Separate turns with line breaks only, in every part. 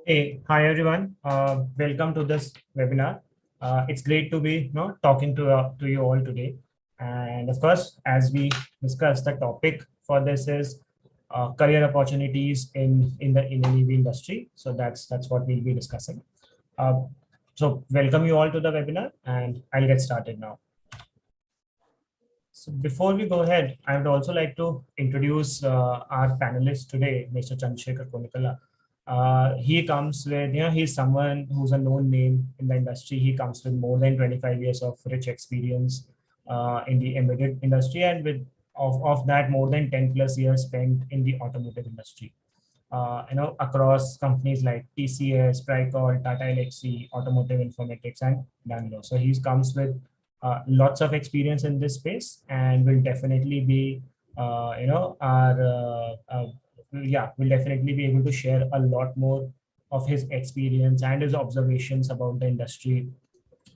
Hey, hi everyone. Welcome to this webinar. It's great to be talking to you all today. And of course, as we discussed, the topic for this is career opportunities in the EV industry. So that's what we'll be discussing. Uh, so welcome you all to the webinar, and I'll get started now. So before we go ahead, I would also like to introduce our panelist today, Mr. Chandrashekar Konakalla. He comes with, he's someone who's a known name in the industry. He comes with more than 25 years of rich experience in the embedded industry, and of that, more than 10 plus years spent in the automotive industry. Across companies like TCS, Pricol, Tata Elxsi, Automotive Informatics, and Bangalore. So he comes with lots of experience in this space, and will definitely be, will definitely be able to share a lot more of his experience and his observations about the industry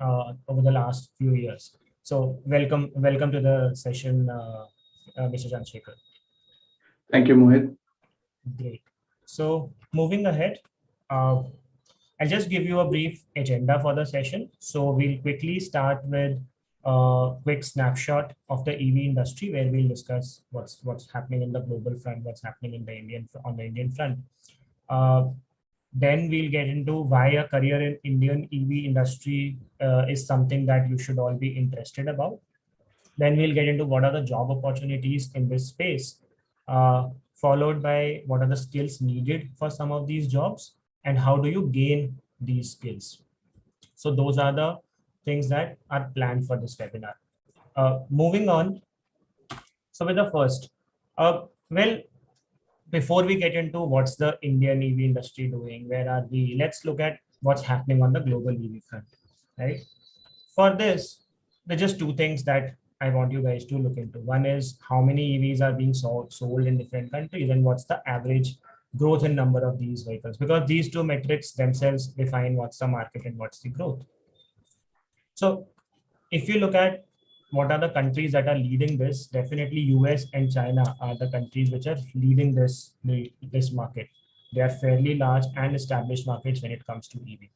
over the last few years. So welcome to the session, Mr. Chandrashekar.
Thank you, Mohit.
Great. So moving ahead, I'll just give you a brief agenda for the session. So we'll quickly start with a quick snapshot of the EV industry, where we'll discuss what's happening in the global front, what's happening in the Indian front. Then we'll get into why a career in Indian EV industry is something that you should all be interested about. Then we'll get into what are the job opportunities in this space, followed by what are the skills needed for some of these jobs and how do you gain these skills. So those are the things that are planned for this webinar. Moving on. So with the first, well, before we get into what's the Indian EV industry doing, where are we, let's look at what's happening on the global EV front, right? For this, there's just two things that I want you guys to look into. One is how many EVs are being sold in different countries, and what's the average growth in number of these vehicles, because these two metrics themselves define what's the market and what's the growth. So if you look at what are the countries that are leading this, definitely US and China are the countries which are leading this market. They are fairly large and established markets when it comes to EV.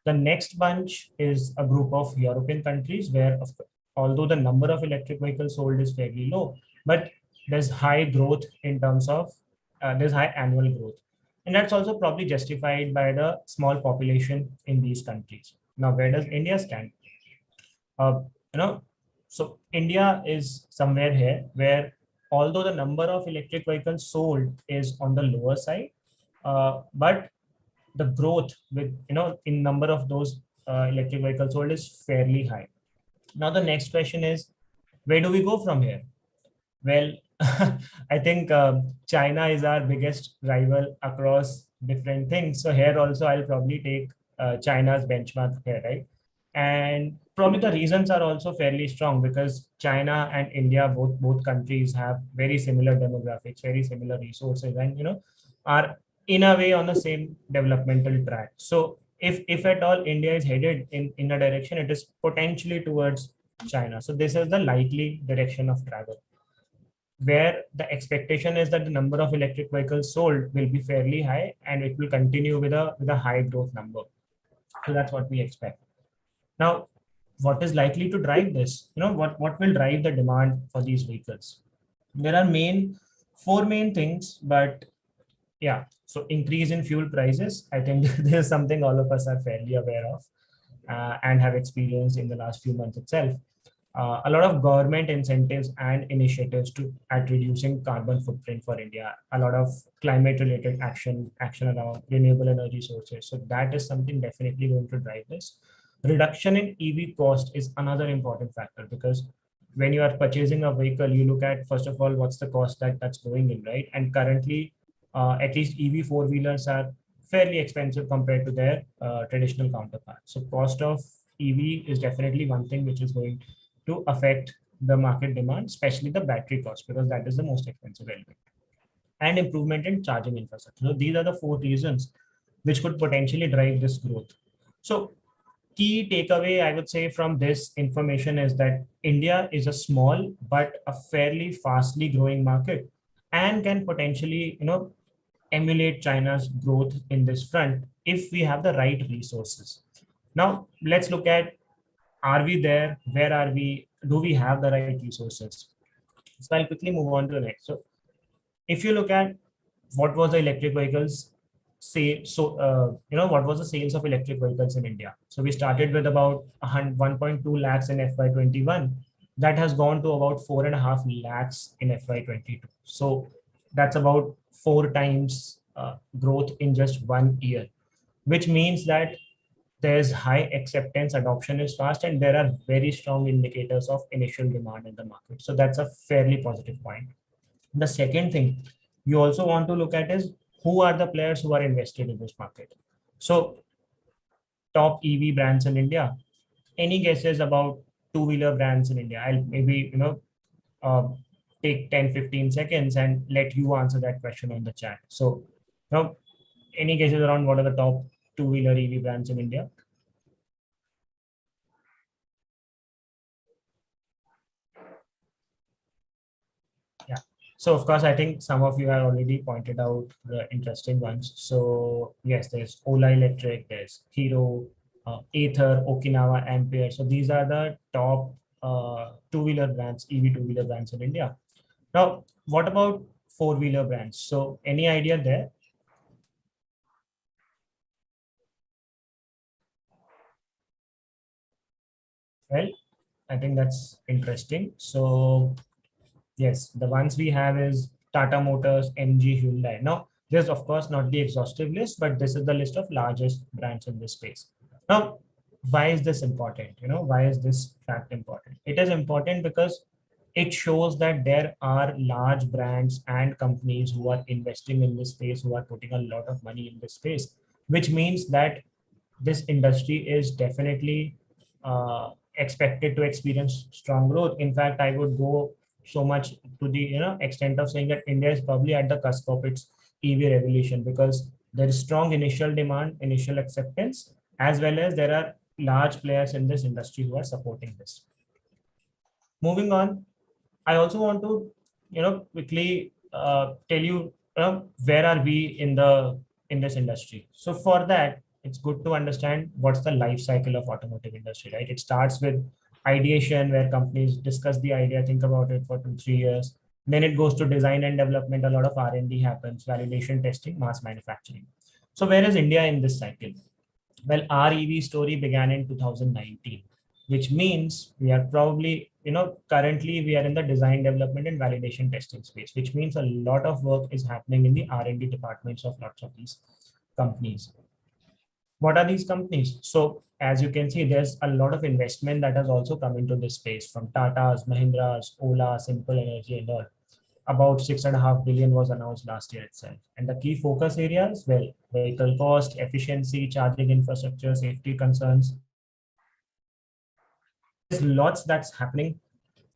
The next bunch is a group of European countries where, although the number of electric vehicles sold is fairly low, but there's high growth in terms of, there's high annual growth. And that's also probably justified by the small population in these countries. Now, where does India stand? So India is somewhere here where, although the number of electric vehicles sold is on the lower side, but the growth with, in number of those electric vehicles sold is fairly high. Now, the next question is, where do we go from here? Well, I think China is our biggest rival across different things. So here also, I'll probably take China's benchmark here, right? And probably the reasons are also fairly strong because China and India, both countries have very similar demographics, very similar resources, and are in a way on the same developmental track. So if at all India is headed in a direction, it is potentially towards China. So this is the likely direction of travel, where the expectation is that the number of electric vehicles sold will be fairly high and it will continue with a high growth number. So that's what we expect. Now, what is likely to drive this? What will drive the demand for these vehicles? There are four main things, but yeah. So increase in fuel prices, I think this is something all of us are fairly aware of and have experienced in the last few months itself. A lot of government incentives and initiatives at reducing carbon footprint for India, a lot of climate related action around renewable energy sources. So that is something definitely going to drive this. Reduction in EV cost is another important factor because when you are purchasing a vehicle, you look at, first of all, what's the cost that's going in, right? And currently, at least EV four-wheelers are fairly expensive compared to their traditional counterparts. So cost of EV is definitely one thing which is going to affect the market demand, especially the battery cost, because that is the most expensive element, and improvement in charging infrastructure. So these are the four reasons which could potentially drive this growth. So key takeaway I would say from this information is that India is a small but a fairly fastly growing market and can potentially, emulate China's growth in this front if we have the right resources. Now let's look at, are we there? Where are we? Do we have the right resources? So I'll quickly move on to the next. So if you look at what was the electric vehicles say, what was the sales of electric vehicles in India? So we started with about 1.2 lakhs in FY21. That has gone to about 4.5 lakhs in FY22. So that's about four times growth in just 1 year, which means that there's high acceptance, adoption is fast, and there are very strong indicators of initial demand in the market. So that's a fairly positive point. The second thing you also want to look at is who are the players who are invested in this market. So top EV brands in India. Any guesses about two-wheeler brands in India? I'll maybe uh, take 10-15 seconds and let you answer that question on the chat. So any guesses around what are the top two-wheeler EV brands in India? Yeah. So of course, I think some of you have already pointed out the interesting ones. So yes, there's Ola Electric, there's Hero, Ather, Okinawa, Ampere. So these are the top two-wheeler brands, EV two-wheeler brands in India. Now, what about four-wheeler brands? So any idea there? Well, I think that's interesting. So yes, the ones we have is Tata Motors, MG, Hyundai. Now, this is of course not the exhaustive list, but this is the list of largest brands in this space. Now, why is this important? Why is this fact important? It is important because it shows that there are large brands and companies who are investing in this space, who are putting a lot of money in this space, which means that this industry is definitely expected to experience strong growth. In fact, I would go so much to the extent of saying that India is probably at the cusp of its EV revolution, because there is strong initial demand, initial acceptance, as well as there are large players in this industry who are supporting this. Moving on, I also want to quickly tell you where are we in this industry. So for that, it's good to understand what's the life cycle of automotive industry, right? It starts with ideation, where companies discuss the idea, think about it for 2-3 years. Then it goes to design and development. A lot of R&D happens, validation, testing, mass manufacturing. So where is India in this cycle? Well, our EV story began in 2019, which means we are probably, currently we are in the design, development, and validation testing space, which means a lot of work is happening in the R&D departments of lots of these companies. What are these companies? So as you can see, there's a lot of investment that has also come into this space from Tata's, Mahindra's, Ola, Simple Energy, and all. About 6.5 billion was announced last year itself. And the key focus areas, well, vehicle cost, efficiency, charging infrastructure, safety concerns. There's lots that's happening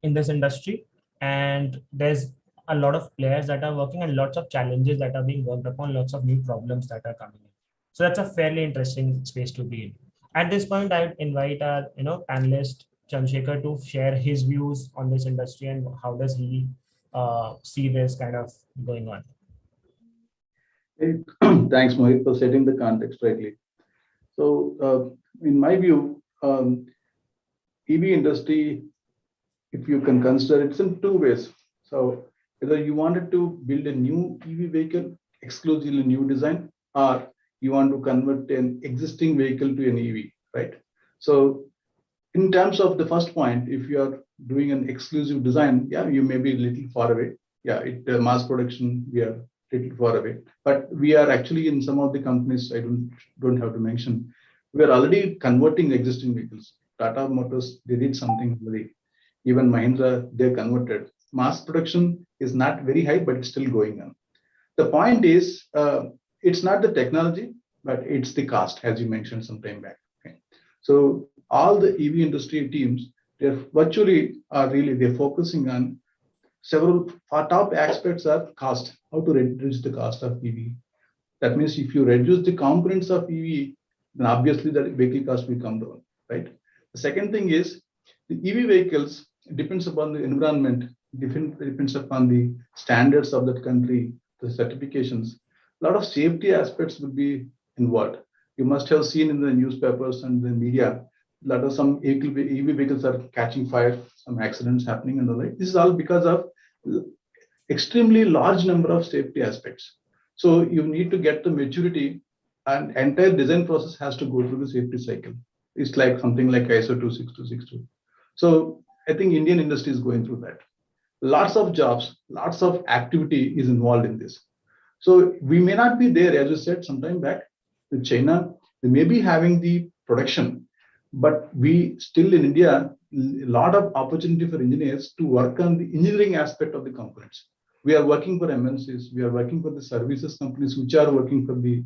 in this industry, and there's a lot of players that are working and lots of challenges that are being worked upon, lots of new problems that are coming in. So that's a fairly interesting space to be in. At this point, I would invite our panelist Chandrashekar to share his views on this industry and how does he see this kind of going on.
Thanks, Mohit, for setting the context rightly. So, in my view, EV industry, if you can consider it's in two ways. So, whether you wanted to build a new EV vehicle, exclusively new design, or you want to convert an existing vehicle to an EV, right? So, in terms of the first point, if you are doing an exclusive design, yeah, you may be a little far away. Yeah, mass production, we are a little far away. But we are actually in some of the companies, I don't have to mention, we are already converting existing vehicles. Tata Motors, they did something already. even Mahindra, they're converted. Mass production is not very high, but it's still going on. The point is, it's not the technology, but it's the cost, as you mentioned some time back. Okay? So all the EV industry teams, they're virtually are really they're focusing on several top aspects of cost, how to reduce the cost of EV. That means if you reduce the components of EV, then obviously the vehicle cost will come down, right? The second thing is the EV vehicles depends upon the environment, depends upon the standards of that country, the certifications. A lot of safety aspects will be involved. You must have seen in the newspapers and the media, a lot of some EV vehicles are catching fire, some accidents happening and the like. This is all because of extremely large number of safety aspects. So you need to get the maturity, and entire design process has to go through the safety cycle. It's like something like ISO 26262. So I think Indian industry is going through that. Lots of jobs, lots of activity is involved in this. So we may not be there, as you said, sometime back with China, they may be having the production, but we still in India, a lot of opportunity for engineers to work on the engineering aspect of the components. We are working for MNCs, we are working for the services companies, which are working for the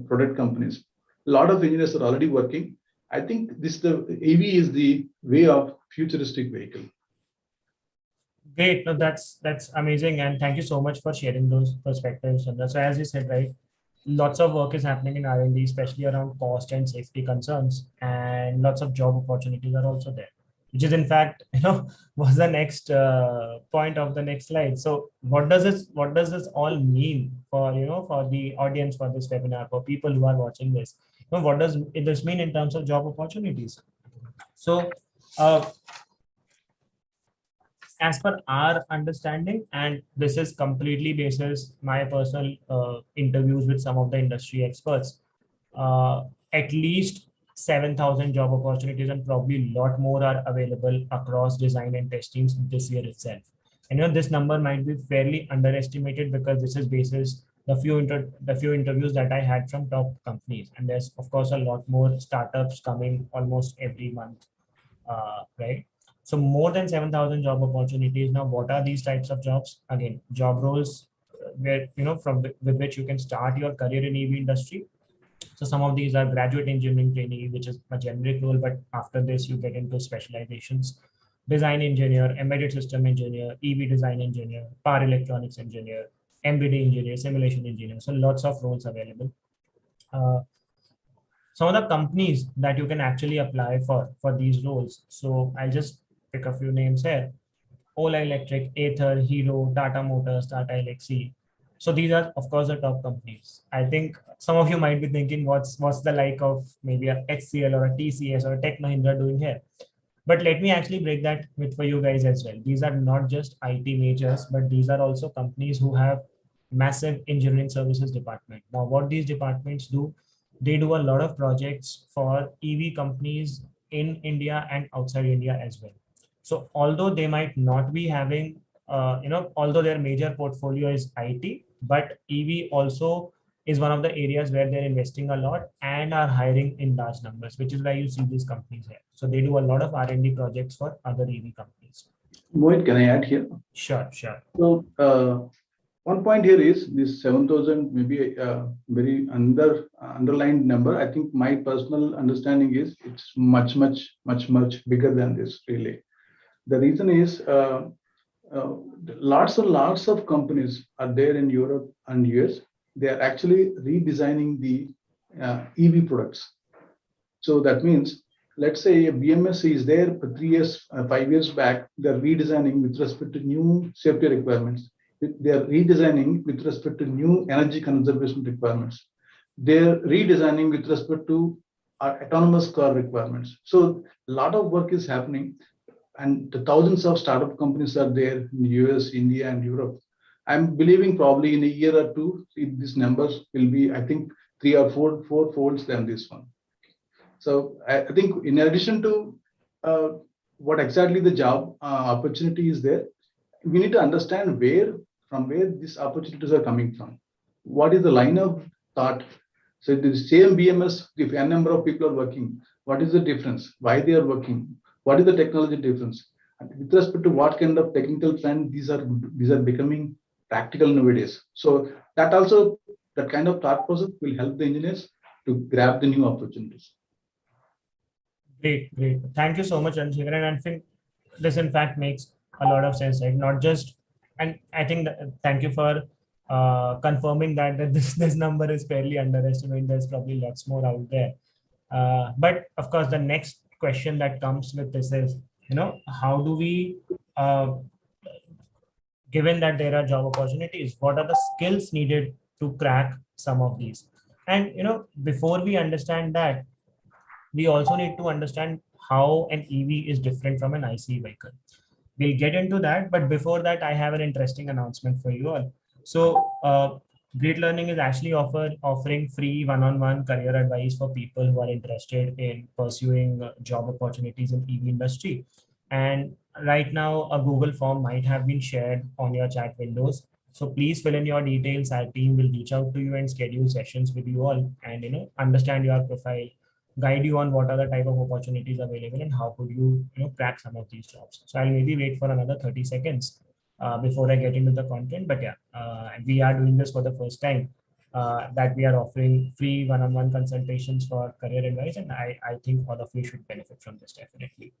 product companies. A lot of engineers are already working. I think the EV is the way of futuristic vehicle.
Great. No, that's amazing, and thank you so much for sharing those perspectives. And so, as you said, right, lots of work is happening in R&D, especially around cost and safety concerns, and lots of job opportunities are also there, which is in fact, was the next point of the next slide. So, what does this all mean for for the audience for this webinar, for people who are watching this? What does this mean in terms of job opportunities? So. As per our understanding, and this is completely basis my personal interviews with some of the industry experts, uh, at least 7,000 job opportunities and probably a lot more are available across design and test teams this year itself. And this number might be fairly underestimated because this is basis the few interviews that I had from top companies, and there's of course a lot more startups coming almost every month, right? So more than 7,000 job opportunities. Now, what are these types of jobs? Again, job roles where, with which you can start your career in EV industry. So some of these are graduate engineering trainee, which is a generic role, but after this you get into specializations. Design engineer, embedded system engineer, EV design engineer, power electronics engineer, MBD engineer, simulation engineer. So lots of roles available. Uh, some of the companies that you can actually apply for these roles. So I'll just pick a few names here: Ola Electric, Ather, Hero, Tata Motors, Tata Elxsi. So these are of course the top companies. I think some of you might be thinking, what's the like of maybe a HCL or a TCS or a Tech Mahindra doing here? But let me actually break that with for you guys as well. These are not just IT majors, but these are also companies who have massive engineering services department. Now, what these departments do, they do a lot of projects for EV companies in India and outside India as well. So although they might not be having, although their major portfolio is IT, but EV also is one of the areas where they're investing a lot and are hiring in large numbers, which is why you see these companies here. So they do a lot of R&D projects for other EV companies.
Mohit, can I add here?
Sure, sure.
So one point here is this 7,000 maybe a very underlined number. I think my personal understanding is it's much bigger than this really. The reason is lots and lots of companies are there in Europe and US. They are actually redesigning the EV products. So that means, let's say a BMS is there for 3 years, 5 years back, they're redesigning with respect to new safety requirements. They are redesigning with respect to new energy conservation requirements. They're redesigning with respect to autonomous car requirements. So a lot of work is happening, and the thousands of startup companies are there in the US, India, and Europe. I'm believing probably in a year or two, these numbers will be, I think, 3 or 4 folds than this one. So I think in addition to what exactly the job opportunity is there, we need to understand from where these opportunities are coming from. What is the line of thought? So the same BMS, if a number of people are working, what is the difference? Why they are working? What is the technology difference? And with respect to what kind of technical trend, these are becoming practical nowadays. So that also, that kind of thought process will help the engineers to grab the new opportunities.
Great, great. Thank you so much, Chandrashekar. And I think this, in fact, makes a lot of sense, right? Not just, and I think that, thank you for confirming that this number is fairly underestimated. There's probably lots more out there. But of course, the next question that comes with this is, how do we, given that there are job opportunities, what are the skills needed to crack some of these? And before we understand that, we also need to understand how an EV is different from an ICE vehicle. We'll get into that, but before that, I have an interesting announcement for you all. So, Great Learning is actually offering free one-on-one career advice for people who are interested in pursuing job opportunities in EV industry. And right now, a Google form might have been shared on your chat windows. So please fill in your details. Our team will reach out to you and schedule sessions with you all, and understand your profile, guide you on what are the type of opportunities available and how could you crack some of these jobs. So I'll maybe wait for another 30 seconds before I get into the content. But yeah, we are doing this for the first time, that we are offering free one-on-one consultations for career advice, and I think all of you should benefit from this definitely.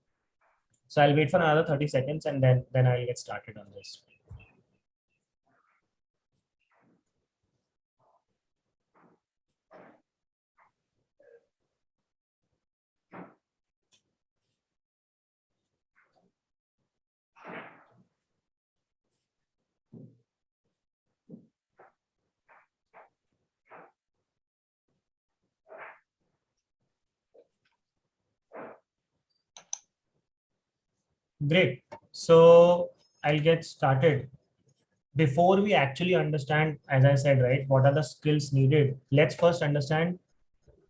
So I'll wait for another 30 seconds and then I'll get started on this. Great. So I'll get started. Before we actually understand, as I said, right, what are the skills needed, let's first understand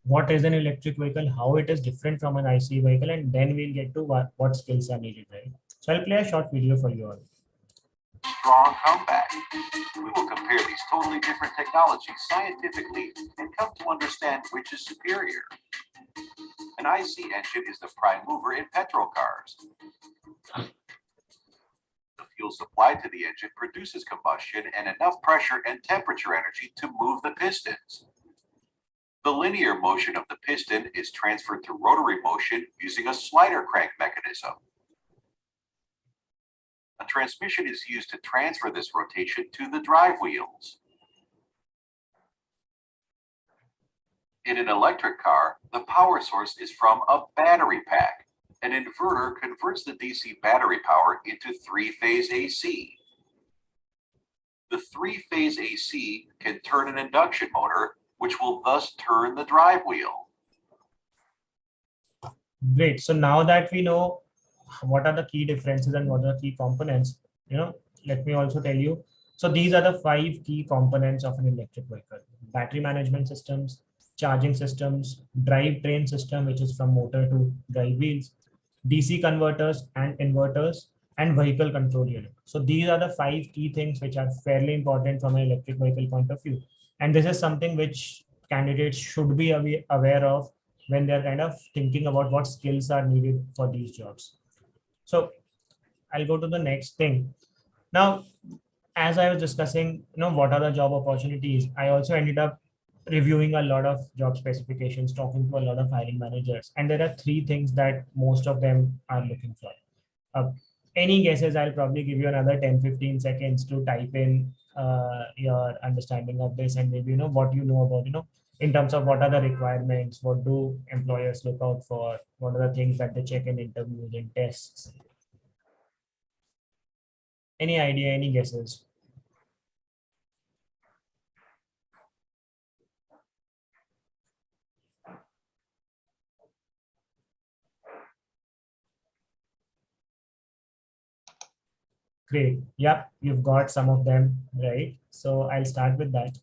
what is an electric vehicle, how it is different from an ICE vehicle, and then we'll get to what skills are needed, right? So I'll play a short video for you all.
Strong comeback. We will compare these totally different technologies scientifically and come to understand which is superior. An IC engine is the prime mover in petrol cars. The fuel supplied to the engine produces combustion and enough pressure and temperature energy to move the pistons. The linear motion of the piston is transferred to rotary motion using a slider crank mechanism. A transmission is used to transfer this rotation to the drive wheels. In an electric car, the power source is from a battery pack. An inverter converts the DC battery power into three-phase AC. The three-phase AC can turn an induction motor, which will thus turn the drive wheel.
Great. So now that we know what are the key differences and what are the key components, let me also tell you. So these are the 5 key components of an electric vehicle: battery management systems, charging systems, drivetrain system, which is from motor to drive wheels, DC converters and inverters, and vehicle control unit. So these are the 5 key things which are fairly important from an electric vehicle point of view. And this is something which candidates should be aware of when they're kind of thinking about what skills are needed for these jobs. So I'll go to the next thing. Now, as I was discussing, what are the job opportunities, I also ended up reviewing a lot of job specifications, talking to a lot of hiring managers, and there are 3 things that most of them are looking for. Any guesses? I'll probably give you another 10-15 seconds to type in your understanding of this, and maybe what you know about in terms of what are the requirements, what do employers look out for, what are the things that they check in interviews and tests. Any idea, any guesses? Great. Yep, you've got some of them right. So I'll start with that.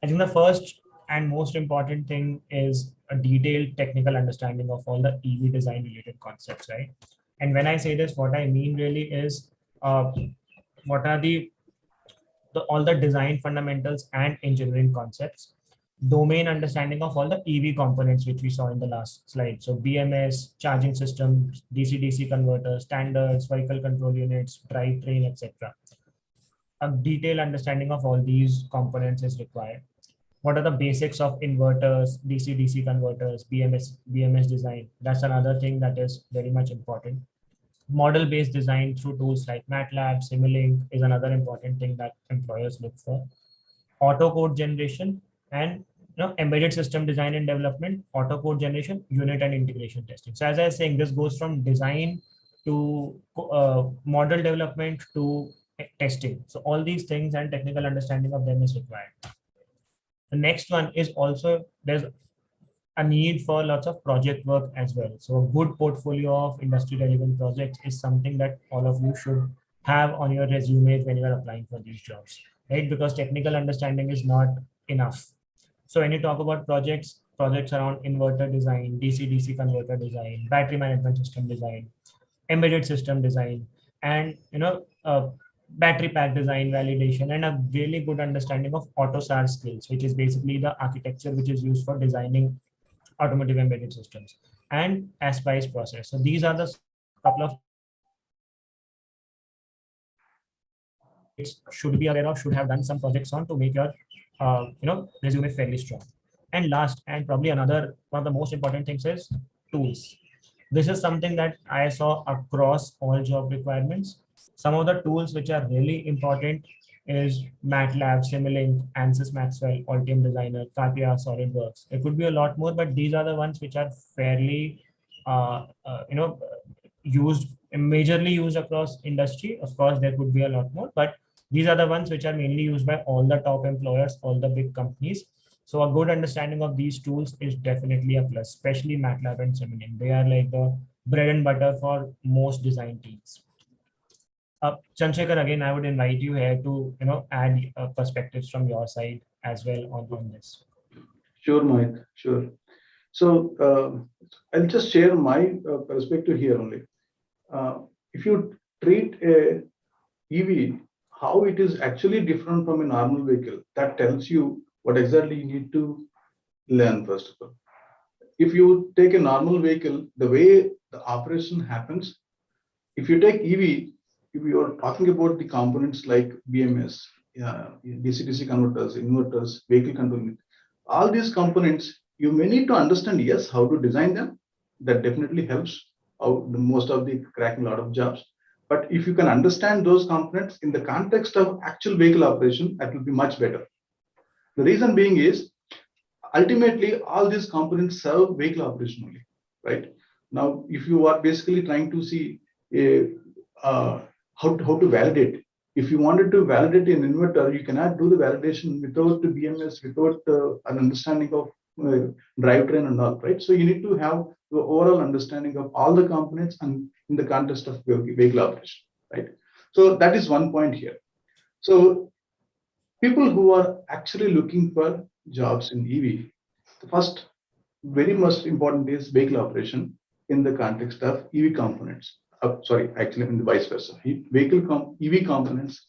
I think the first and most important thing is a detailed technical understanding of all the EV design related concepts, right? And when I say this, what I mean really is what are all the design fundamentals and engineering concepts. domain understanding of all the EV components, which we saw in the last slide. So BMS, charging systems, DC-DC converters, standards, vehicle control units, drivetrain, etc. A detailed understanding of all these components is required. What are the basics of inverters, DC-DC converters, BMS design? That's another thing that is very much important. Model-based design through tools like MATLAB, Simulink is another important thing that employers look for. Auto code generation and embedded system design and development, auto code generation, unit and integration testing. So as I was saying, this goes from design to model development to testing. So all these things and technical understanding of them is required. The next one is also there's a need for lots of project work as well. So a good portfolio of industry relevant projects is something that all of you should have on your resumes when you are applying for these jobs, right? Because technical understanding is not enough. So when you talk about projects around inverter design, DC-DC converter design, battery management system design, embedded system design, and battery pack design validation, and a really good understanding of AutoSAR skills, which is basically the architecture which is used for designing automotive embedded systems, and ASPICE process. So these are the couple of should be aware of, should have done some projects on to make your resume fairly strong. And last, and probably another one of the most important things is tools. This is something that I saw across all job requirements. Some of the tools which are really important is MATLAB, Simulink, ANSYS Maxwell, Altium Designer, CATIA, SolidWorks. It could be a lot more, but these are the ones which are fairly, used, majorly used across industry. Of course, there could be a lot more, but these are the ones which are mainly used by all the top employers, all the big companies. So a good understanding of these tools is definitely a plus, especially MATLAB and Simulink. They are like the bread and butter for most design teams. Chandrashekar, again, I would invite you here to add perspectives from your side as well on this.
Sure, Mike. Sure. So I'll just share my perspective here only. If you treat a EV, how it is actually different from a normal vehicle, that tells you what exactly you need to learn first of all. If you take a normal vehicle, the way the operation happens, if you take EV, if you are talking about the components like BMS, DC-DC converters, inverters, vehicle control unit, all these components, you may need to understand, yes, how to design them. That definitely helps out most of the cracking a lot of jobs. But if you can understand those components in the context of actual vehicle operation, that will be much better. The reason being is, ultimately, all these components serve vehicle operation only, right? Now, if you are basically trying to see how to validate, if you wanted to validate an inverter, you cannot do the validation without the BMS, without an understanding of drivetrain and all, right? So you need to have the overall understanding of all the components and in the context of vehicle operation, right? So that is one point here. So people who are actually looking for jobs in EV, the first very most important is vehicle operation in the context of EV components. Actually in the vice versa, EV components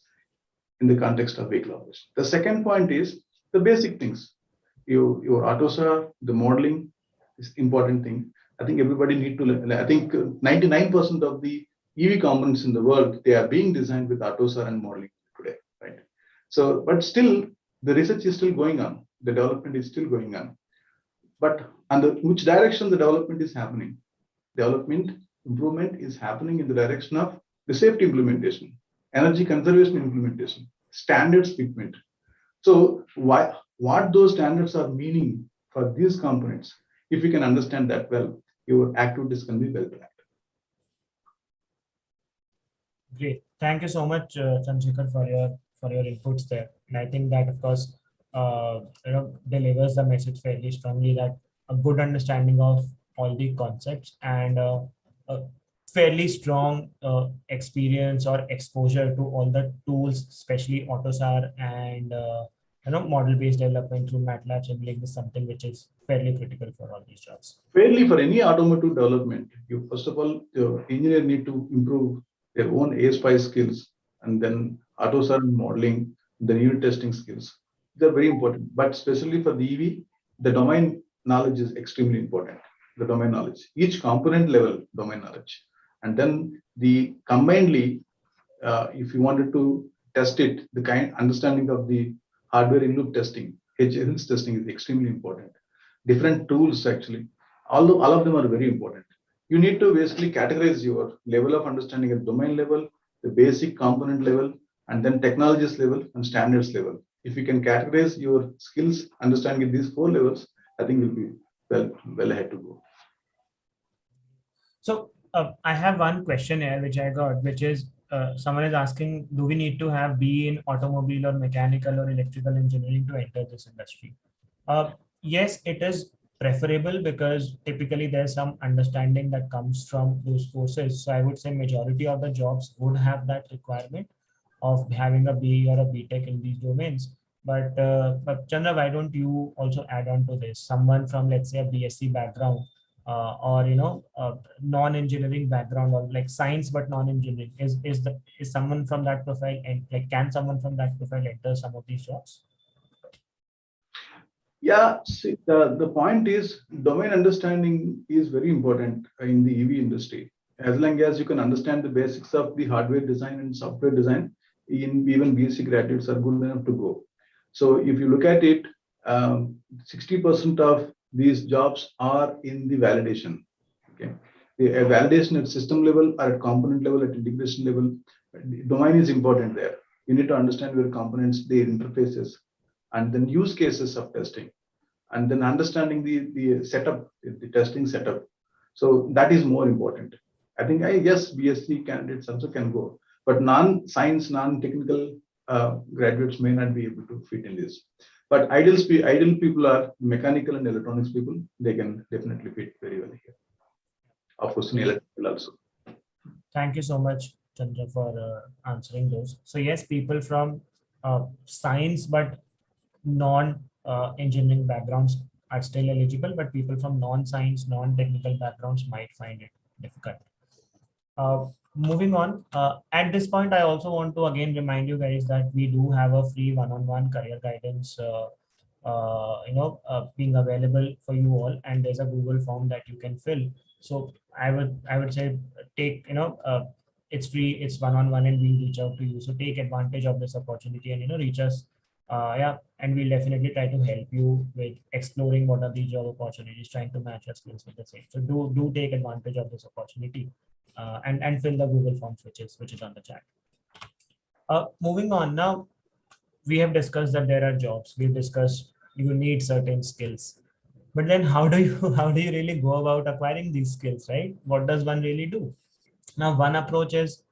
in the context of vehicle operation. The second point is the basic things. Your AutoSAR, the modeling is important thing. I think everybody need to learn. I think 99% of the EV components in the world, they are being designed with AutoSAR and modeling today, right? So, but still, the research is still going on. The development is still going on. But under which direction the development is happening? Improvement is happening in the direction of the safety implementation, energy conservation implementation, standards fitment. So what those standards are meaning for these components, if you can understand that well, your activities can be well planned.
Great. Thank you so much, Chandrashekar, for your inputs there. And I think that, of course, delivers the message fairly strongly that a good understanding of all the concepts and a fairly strong experience or exposure to all the tools, especially AutoSAR and model-based development through MATLAB Simulink is something which is fairly critical for all these jobs.
Fairly for any automotive development, you first of all, the engineer need to improve their own ASPICE skills, and then AutoSAR modeling, the unit testing skills. they're very important. But especially for the EV, the domain knowledge is extremely important. The domain knowledge, each component level domain knowledge, and then the combinedly, if you wanted to test it, the kind understanding of the hardware in loop testing, health testing is extremely important. Different tools actually, although all of them are very important. You need to basically categorize your level of understanding at domain level, the basic component level, and then technologies level and standards level. If you can categorize your skills understanding at these 4 levels, I think you'll be well ahead to go.
So I have one question here which I got, which is someone is asking, do we need to have be in automobile or mechanical or electrical engineering to enter this industry? Yes, it is preferable because typically there's some understanding that comes from those courses. So I would say majority of the jobs would have that requirement of having a BE or a BTech in these domains. But Chandra, why don't you also add on to this? Someone from, let's say, a BSc background or non-engineering background, or like science but non-engineering, is someone from that profile, and like can someone from that profile enter some of these jobs?
Yeah, see, the point is domain understanding is very important in the EV industry. As long as you can understand the basics of the hardware design and software design, even BSc graduates are good enough to go. So if you look at it, 60% of these jobs are in the validation. Okay, the validation at system level or at component level, at integration level, domain is important there. You need to understand your components, their interfaces, and then use cases of testing, and then understanding the setup, the testing setup. So that is more important. I think yes, BSc candidates also can go, but non-science, non-technical graduates may not be able to fit in this. But ideal people are mechanical and electronics people. They can definitely fit very well here. Of course, in electrical also.
Thank you so much, Chandra, for answering those. So yes, people from science but non-engineering backgrounds are still eligible, but people from non-science, non-technical backgrounds might find it difficult. Moving on, at this point, I also want to again remind you guys that we do have a free one-on-one career guidance being available for you all, and there's a Google form that you can fill. So I would say take, it's free, it's one-on-one, and we'll reach out to you. So take advantage of this opportunity and reach us. And we'll definitely try to help you with exploring what are these job opportunities, trying to match your skills with the same. So do take advantage of this opportunity and fill the Google forms which is on the chat. Moving on now, we have discussed that there are jobs. We've discussed you need certain skills, but then how do you really go about acquiring these skills, right? What does one really do? Now, one approach is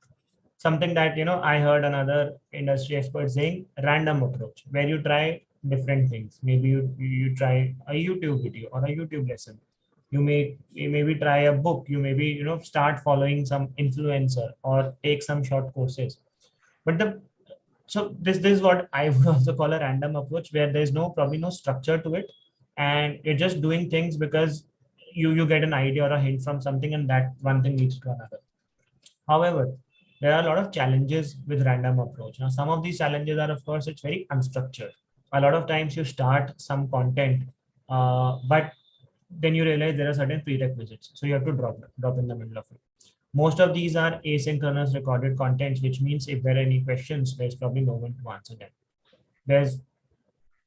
something that I heard another industry expert saying, random approach, where you try different things. Maybe you try a YouTube video or a YouTube lesson. You maybe try a book. You maybe start following some influencer or take some short courses. But so this is what I would also call a random approach, where there's probably no structure to it, and you're just doing things because you get an idea or a hint from something, and that one thing leads to another. However, there are a lot of challenges with random approach. Now, some of these challenges are, of course, it's very unstructured. A lot of times you start some content, but then you realize there are certain prerequisites. So you have to drop in the middle of it. Most of these are asynchronous recorded contents, which means if there are any questions, there's probably no one to answer them. There's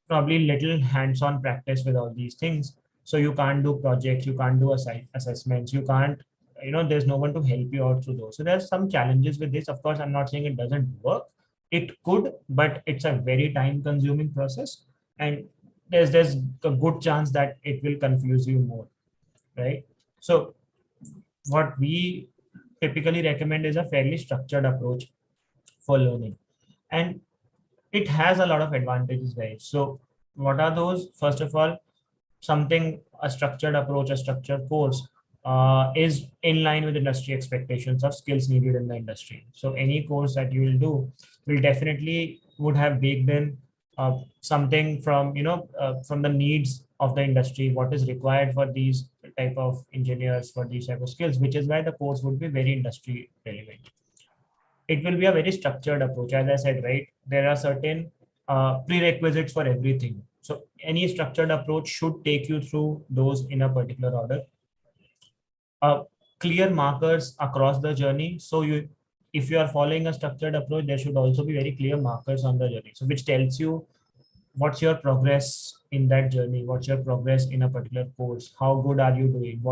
probably little hands-on practice with all these things. So you can't do projects, you can't do assessments, you can't, there's no one to help you out through those. So there's some challenges with this. Of course, I'm not saying it doesn't work. It could, but it's a very time-consuming process, and there's a good chance that it will confuse you more, right? So what we typically recommend is a fairly structured approach for learning, and it has a lot of advantages, guys. So what are those? First of all, a structured approach, a structured course is in line with industry expectations of skills needed in the industry. So any course that you will do will definitely would have baked in something from from the needs of the industry, what is required for these type of engineers, for these type of skills, which is why the course would be very industry relevant. It will be a very structured approach. As I said, right, there are certain prerequisites for everything. So any structured approach should take you through those in a particular order. Clear markers across the journey. So if you are following a structured approach, there should also be very clear markers on the journey. So which tells you what's your progress in that journey, what's your progress in a particular course, how good are you doing,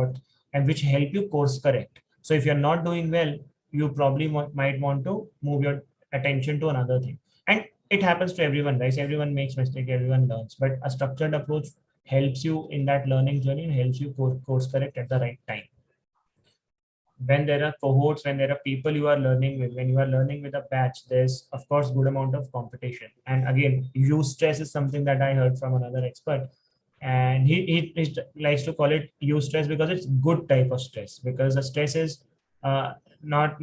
and which help you course correct. So if you're not doing well, you probably might want to move your attention to another thing. And it happens to everyone, right? Everyone makes mistake, everyone learns, but a structured approach helps you in that learning journey and helps you course correct at the right time. When there are cohorts, when there are people you are learning with, when you are learning with a batch, there's of course good amount of competition. And again, use stress is something that I heard from another expert, and he likes to call it use stress because it's good type of stress, because the stress is not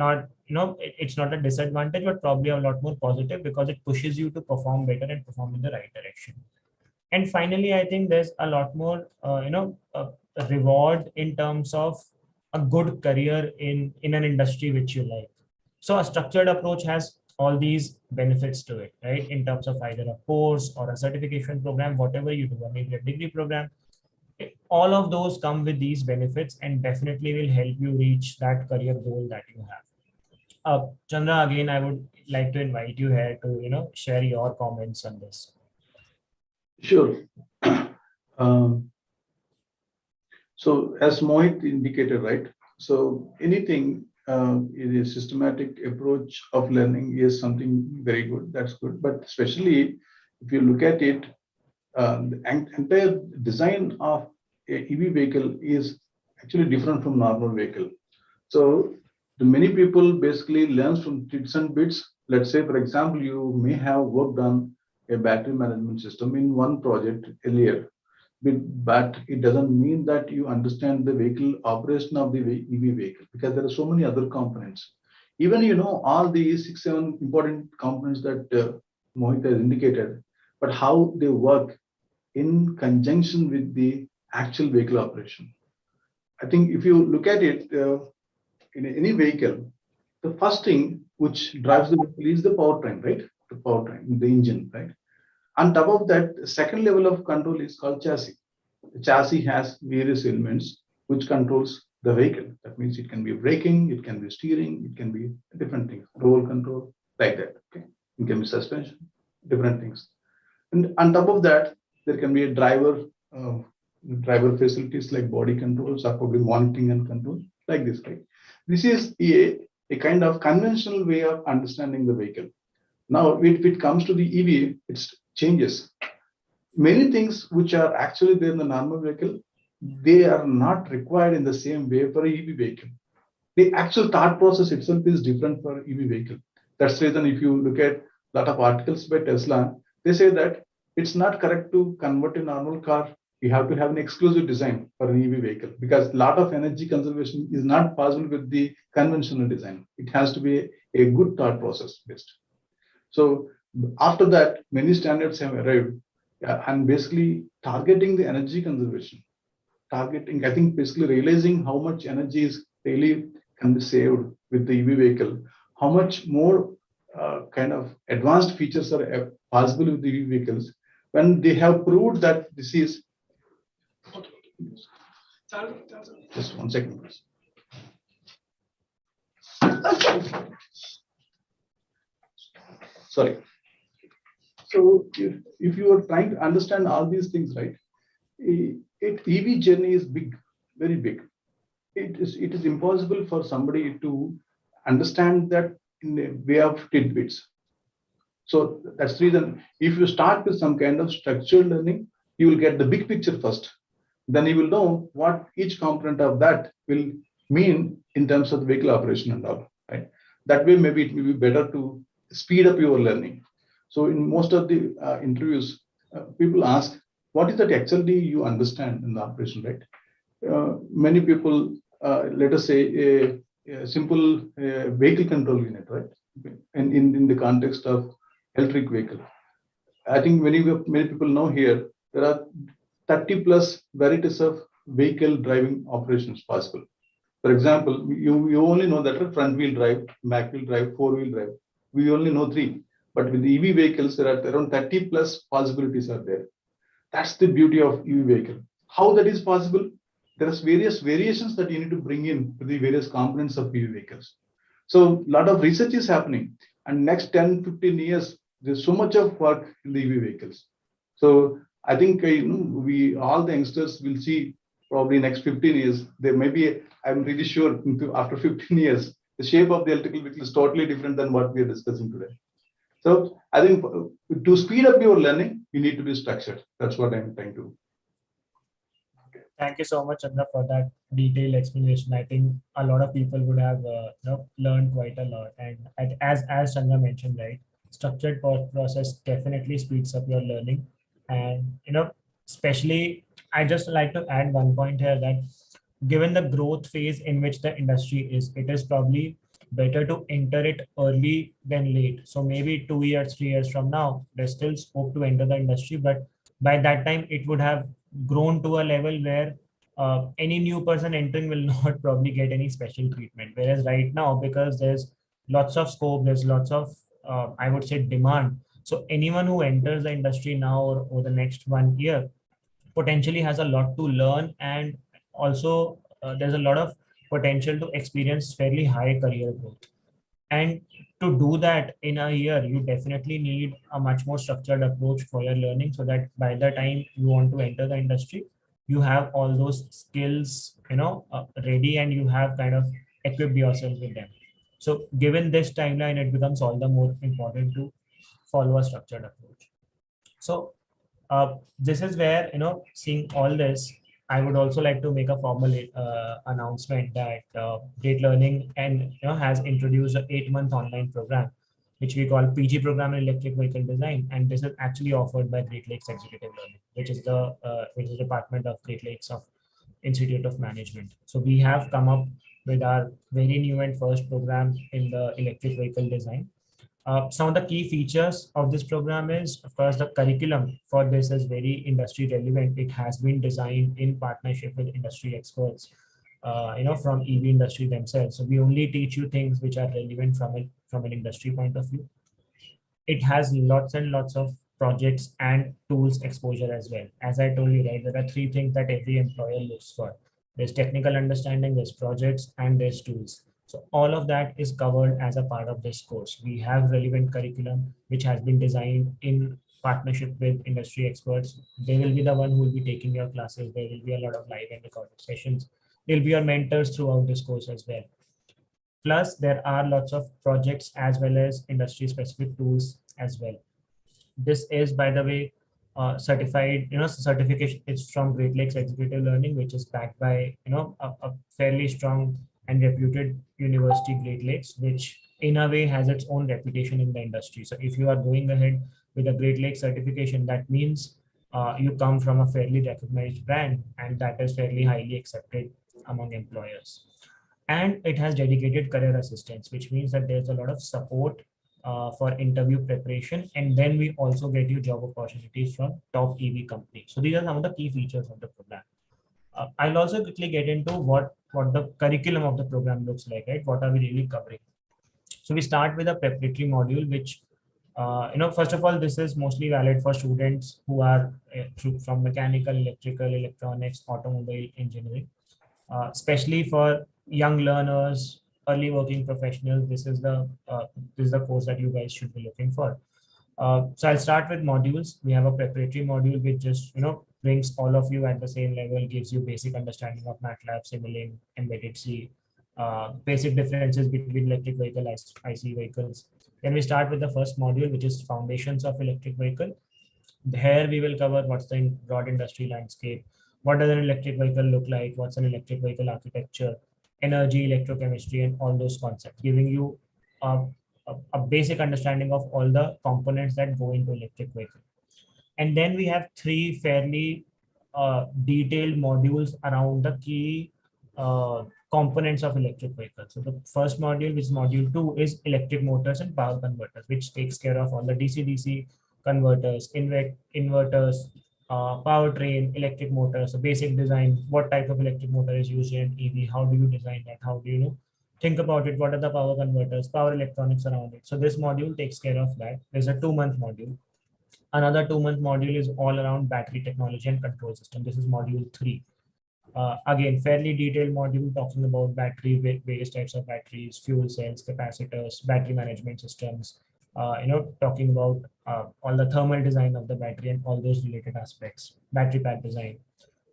it's not a disadvantage, but probably a lot more positive because it pushes you to perform better and perform in the right direction. And finally, I think there's a lot more reward in terms of a good career in an industry which you like. So a structured approach has all these benefits to it, right? In terms of either a course or a certification program, whatever you do, or maybe a degree program, all of those come with these benefits and definitely will help you reach that career goal that you have. Chandra, again, I would like to invite you here to share your comments on this.
Sure. So as Mohit indicated, right? So anything in a systematic approach of learning is something very good. That's good. But especially if you look at it, the entire design of a EV vehicle is actually different from normal vehicle. So the many people basically learn from bits and bits. Let's say, for example, you may have worked on a battery management system in one project earlier, but it doesn't mean that you understand the vehicle operation of the EV vehicle, because there are so many other components. Even all the 6-7 important components that Mohit has indicated, but how they work in conjunction with the actual vehicle operation. I think if you look at it in any vehicle, the first thing which drives the vehicle is the powertrain, right? The powertrain, the engine, right? On top of that, the second level of control is called chassis. The chassis has various elements which controls the vehicle. That means it can be braking, it can be steering, it can be different things, roll control, like that. Okay, it can be suspension, different things. And on top of that, there can be a driver facilities like body controls or probably monitoring and control, like this, right? This is a kind of conventional way of understanding the vehicle. Now, if it comes to the EV, it changes. Many things which are actually there in the normal vehicle, they are not required in the same way for an EV vehicle. The actual thought process itself is different for EV vehicle. That's the reason if you look at a lot of articles by Tesla, they say that it's not correct to convert a normal car. You have to have an exclusive design for an EV vehicle, because a lot of energy conservation is not possible with the conventional design. It has to be a good thought process based. So after that, many standards have arrived and basically targeting the energy conservation. Targeting, I think, basically realizing how much energy is really can be saved with the EV vehicle, how much more kind of advanced features are possible with the EV vehicles when they have proved that this is. Just 1 second, please. Sorry. So if you are trying to understand all these things, right, EV journey is big, very big. It is impossible for somebody to understand that in a way of tidbits. So that's the reason if you start with some kind of structured learning, you will get the big picture first. Then you will know what each component of that will mean in terms of the vehicle operation and all, right? That way, maybe it may be better to speed up your learning. So in most of the interviews, people ask, what is that actually you understand in the operation, right? Many people, let us say a simple vehicle control unit, right? And in the context of electric vehicle, I think many people know here, there are 30 plus varieties of vehicle driving operations possible. For example, you only know that front wheel drive, back wheel drive, 4-wheel drive. We only know 3. But with EV vehicles, there are around 30 plus possibilities are there. That's the beauty of EV vehicle. How that is possible? There are various variations that you need to bring in to the various components of EV vehicles. So a lot of research is happening, and next 10, 15 years, there's so much of work in the EV vehicles. So I think we all the youngsters will see probably next 15 years. There may be, I'm really sure after 15 years, the shape of the electrical vehicle is totally different than what we are discussing today. So I think to speed up your learning, you need to be structured. That's what I'm trying to.
Thank you so much, Chandra, for that detailed explanation. I think a lot of people would have learned quite a lot. And as Chandra mentioned, right, structured process definitely speeds up your learning. And especially, I just like to add one point here that given the growth phase in which the industry is, it is probably better to enter it early than late. So maybe 2 years, 3 years from now, there's still scope to enter the industry, but by that time it would have grown to a level where any new person entering will not probably get any special treatment. Whereas right now, because there's lots of scope, there's lots of, I would say, demand. So anyone who enters the industry now or over the next 1 year potentially has a lot to learn, and also there's a lot of potential to experience fairly high career growth. And to do that in a year, you definitely need a much more structured approach for your learning, so that by the time you want to enter the industry, you have all those skills, ready, and you have kind of equipped yourself with them. So given this timeline, it becomes all the more important to follow a structured approach. So this is where, seeing all this, I would also like to make a formal announcement that Great Learning and has introduced an 8-month online program, which we call PG Program in Electric Vehicle Design, and this is actually offered by Great Lakes Executive Learning, which is the department of Great Lakes of Institute of Management. So we have come up with our very new and first program in the electric vehicle design. Some of the key features of this program is, of course, the curriculum for this is very industry relevant. It has been designed in partnership with industry experts, from EV industry themselves. So we only teach you things which are relevant from an industry point of view. It has lots and lots of projects and tools exposure as well. As I told you, right, there are 3 things that every employer looks for. There's technical understanding, there's projects, and there's tools. So all of that is covered as a part of this course. We have relevant curriculum, which has been designed in partnership with industry experts. They will be the one who will be taking your classes. There will be a lot of live and recorded sessions. They'll be your mentors throughout this course as well. Plus, there are lots of projects as well as industry specific tools as well. This is, by the way, certified, certification is from Great Lakes Executive Learning, which is backed by, a fairly strong and reputed university, Great Lakes, which in a way has its own reputation in the industry. So if you are going ahead with a Great Lakes certification, that means you come from a fairly recognized brand, and that is fairly highly accepted among employers. And it has dedicated career assistance, which means that there's a lot of support for interview preparation, and then we also get you job opportunities from top EV companies. So these are some of the key features of the program. I'll also quickly get into what the curriculum of the program looks like, right? What are we really covering? So we start with a preparatory module, which, first of all, this is mostly valid for students who are from mechanical, electrical, electronics, automobile engineering, especially for young learners, early working professionals. This is the course that you guys should be looking for. So I'll start with modules. We have a preparatory module which just brings all of you at the same level, gives you basic understanding of MATLAB, Simulink, embedded C, basic differences between electric vehicle, IC vehicles. Then we start with the first module, which is foundations of electric vehicle. Here we will cover what's the broad industry landscape, what does an electric vehicle look like, what's an electric vehicle architecture, energy, electrochemistry, and all those concepts, giving you a basic understanding of all the components that go into electric vehicle. And then we have 3 fairly detailed modules around the key components of electric vehicles. So the first module, which is module 2, is electric motors and power converters, which takes care of all the DC-DC converters, inverters, powertrain, electric motors, so basic design, what type of electric motor is used in EV, how do you design that, how do you think about it. What are the power converters, power electronics around it? So this module takes care of that. There's a 2-month module. Another 2-month module is all around battery technology and control system. This is module 3. Again, fairly detailed module talking about battery, various types of batteries, fuel cells, capacitors, battery management systems, talking about all the thermal design of the battery and all those related aspects, battery pack design.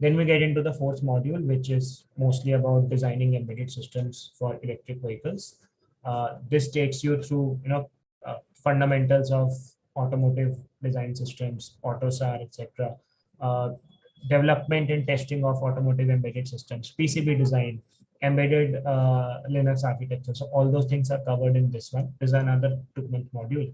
Then we get into the 4th module, which is mostly about designing embedded systems for electric vehicles. This takes you through, fundamentals of automotive design systems, AutoSAR, etc. Development and testing of automotive embedded systems, PCB design, embedded Linux architecture. So all those things are covered in this one. This is another 2-month module.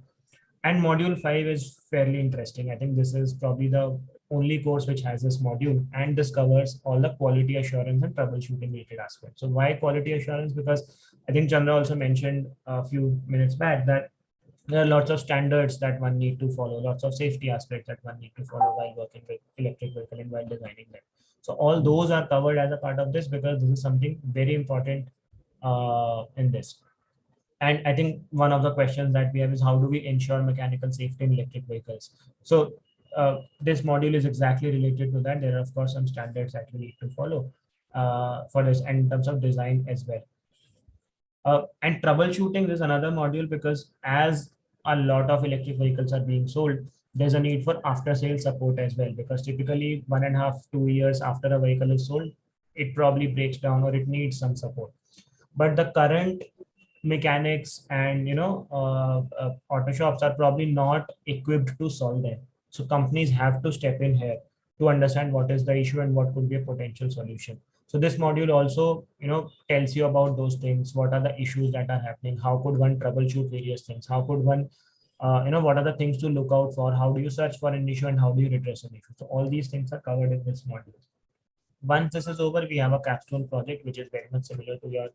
And module 5 is fairly interesting. I think this is probably the only course which has this module, and this covers all the quality assurance and troubleshooting related aspects. So why quality assurance? Because I think Chandra also mentioned a few minutes back that there are lots of standards that one need to follow, lots of safety aspects that one need to follow while working with electric vehicle and while designing them. So all those are covered as a part of this, because this is something very important in this. And I think one of the questions that we have is, how do we ensure mechanical safety in electric vehicles? So this module is exactly related to that. There are of course some standards that we need to follow for this, and in terms of design as well. And troubleshooting is another module, because as a lot of electric vehicles are being sold, there's a need for after sales support as well, because typically 1.5-2 years after a vehicle is sold, it probably breaks down or it needs some support. But the current mechanics and auto shops are probably not equipped to solve them. So companies have to step in here to understand what is the issue and what could be a potential solution. So this module also tells you about those things. What are the issues that are happening? How could one troubleshoot various things? How could one what are the things to look out for? How do you search for an issue and how do you redress an issue? So all these things are covered in this module. Once this is over, we have a capstone project, which is very much similar to your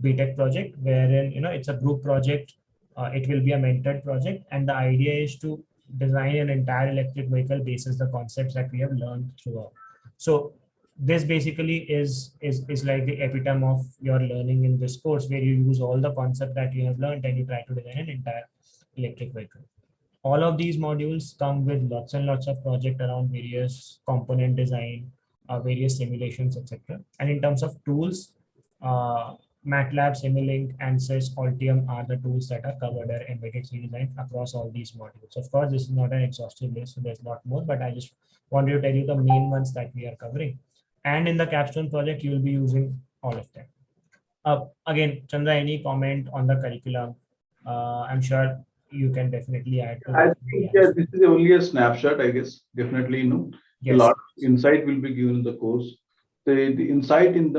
BTech project, wherein it's a group project. It will be a mentored project, and the idea is to design an entire electric vehicle basis the concepts that we have learned throughout. So this basically is like the epitome of your learning in this course, where you use all the concept that you have learned and you try to design an entire electric vehicle. All of these modules come with lots and lots of project around various component design, various simulations, etc. And in terms of tools, MATLAB, Simulink, ANSYS, Altium are the tools that are covered at embedded C design across all these modules. Of course, this is not an exhaustive list, so there's a lot more, but I just wanted to tell you the main ones that we are covering. And in the capstone project, you will be using all of them. Again, Chandra, any comment on the curriculum? I'm sure you can definitely add to
I
that.
think this is only a snapshot, I guess. Definitely,
Yes.
a lot of insight will be given in the course. The insight in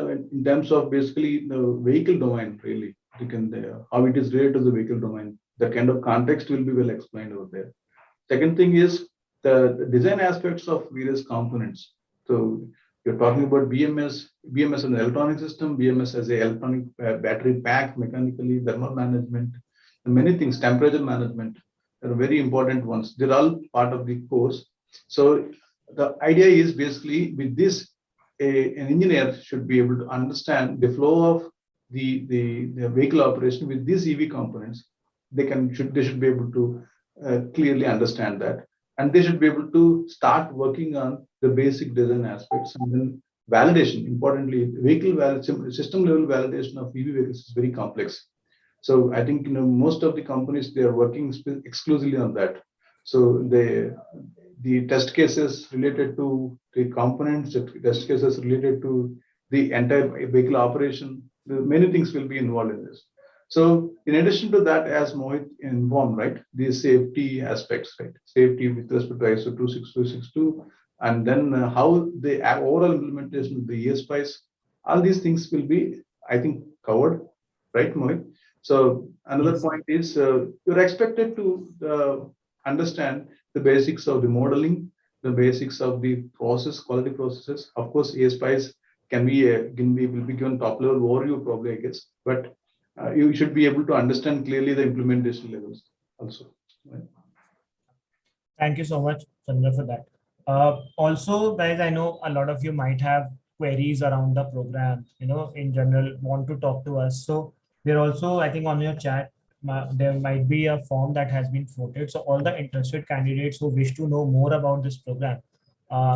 terms of basically the vehicle domain, really, how it is related to the vehicle domain. That kind of context will be well explained over there. Second thing is the design aspects of various components. So you're talking about BMS as an electronic system, BMS as a electronic battery pack, mechanically, thermal management, and many things, temperature management. Are very important ones. They're all part of the course. So the idea is basically with this, an engineer should be able to understand the flow of the vehicle operation with these EV components. They should be able to clearly understand that, and they should be able to start working on the basic design aspects, and then validation. Importantly, system level validation of EV vehicles is very complex. So I think most of the companies, they are working exclusively on that. So the test cases related to the components, the test cases related to the entire vehicle operation, many things will be involved in this. So in addition to that, as Mohit informed, right, the safety aspects, right, safety with respect to ISO 26262, and then how the overall implementation of the ESPICE, all these things will be, I think, covered, right, Mohit? So another
Yes.
point is you're expected to understand the basics of the modeling, the basics of the process, quality processes. Of course, ESPICE will be given top level overview probably, I guess, but you should be able to understand clearly the implementation levels also. Right?
Thank you so much, Chandra, for that. Also, guys, I know a lot of you might have queries around the program, in general, want to talk to us. So We're also, I think on your chat, there might be a form that has been floated. So all the interested candidates who wish to know more about this program,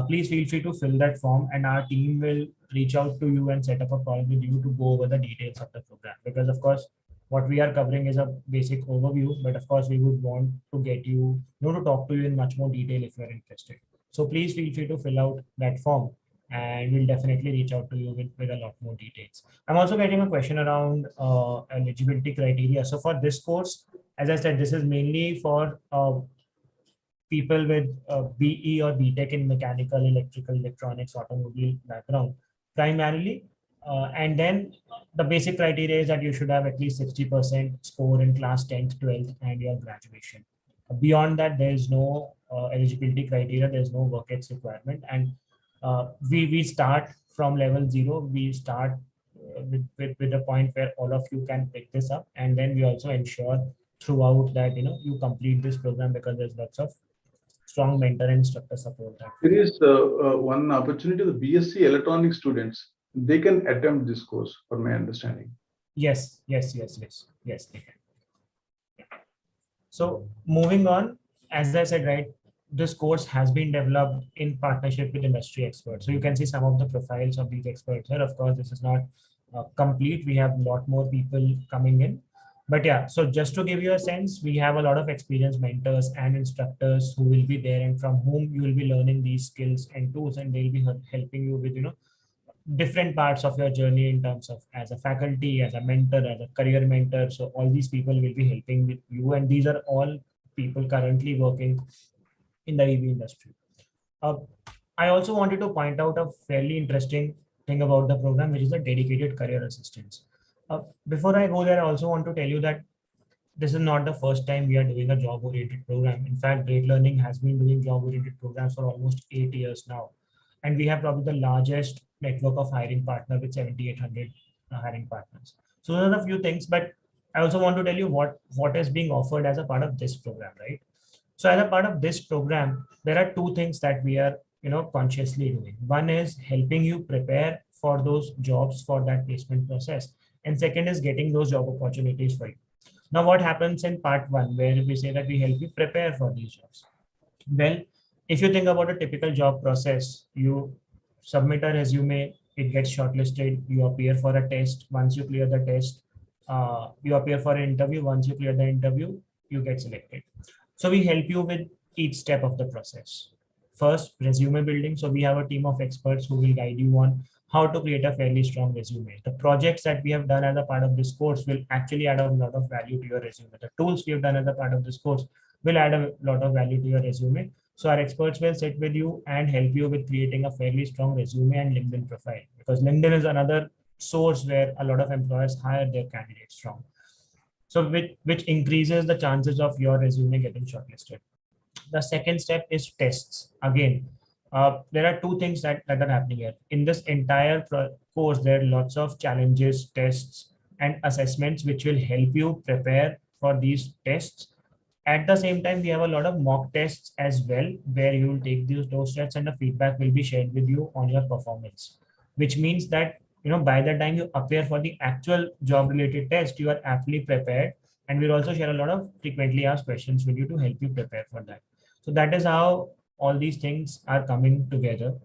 please feel free to fill that form and our team will reach out to you and set up a call with you to go over the details of the program. Because of course, what we are covering is a basic overview, but of course we would want to get you, to talk to you in much more detail if you're interested. So please feel free to fill out that form and we'll definitely reach out to you with a lot more details. I'm also getting a question around eligibility criteria. So for this course, as I said, this is mainly for people with BE or BTech in mechanical, electrical, electronics, automobile background primarily. And then the basic criteria is that you should have at least 60% score in class 10th, 12th, and your graduation. Beyond that, there is no eligibility criteria, there's no work ex requirement. And we start from level 0. We start with a point where all of you can pick this up. And then we also ensure throughout that, you complete this program because there's lots of strong mentor and instructor support.
There is one opportunity, the BSc electronic students, they can attempt this course, for my understanding.
Yes, they can. So moving on, as I said, right, this course has been developed in partnership with industry experts. So you can see some of the profiles of these experts here. Of course, this is not complete. We have a lot more people coming in. But yeah, so just to give you a sense, we have a lot of experienced mentors and instructors who will be there and from whom you will be learning these skills and tools, and they'll be helping you with, different parts of your journey in terms of as a faculty, as a mentor, as a career mentor. So all these people will be helping with you, and these are all people currently working in the EV industry. I also wanted to point out a fairly interesting thing about the program, which is the dedicated career assistance. Before I go there, I also want to tell you that this is not the first time we are doing a job-oriented program. In fact, Great Learning has been doing job-oriented programs for almost 8 years now. And we have probably the largest network of hiring partner with 7,800 hiring partners. So those are a few things, but I also want to tell you what is being offered as a part of this program, right? So as a part of this program, there are two things that we are, consciously doing. One is helping you prepare for those jobs for that placement process. And second is getting those job opportunities for you. Now, what happens in part 1, where we say that we help you prepare for these jobs? Well, if you think about a typical job process, you submit a resume, it gets shortlisted, you appear for a test. Once you clear the test, you appear for an interview. Once you clear the interview, you get selected. So we help you with each step of the process. First, resume building. So we have a team of experts who will guide you on how to create a fairly strong resume. The projects that we have done as a part of this course will actually add a lot of value to your resume. The tools we have done as a part of this course will add a lot of value to your resume. So our experts will sit with you and help you with creating a fairly strong resume and LinkedIn profile, because LinkedIn is another source where a lot of employers hire their candidates from. So which increases the chances of your resume getting shortlisted. The second step is tests. Again, there are two things that are happening here. In this entire course, there are lots of challenges, tests, and assessments which will help you prepare for these tests. At the same time, we have a lot of mock tests as well, where you will take those tests and the feedback will be shared with you on your performance, which means that, by the time you appear for the actual job related test, you are aptly prepared. And we'll also share a lot of frequently asked questions with you to help you prepare for that. So that is how all these things are coming together.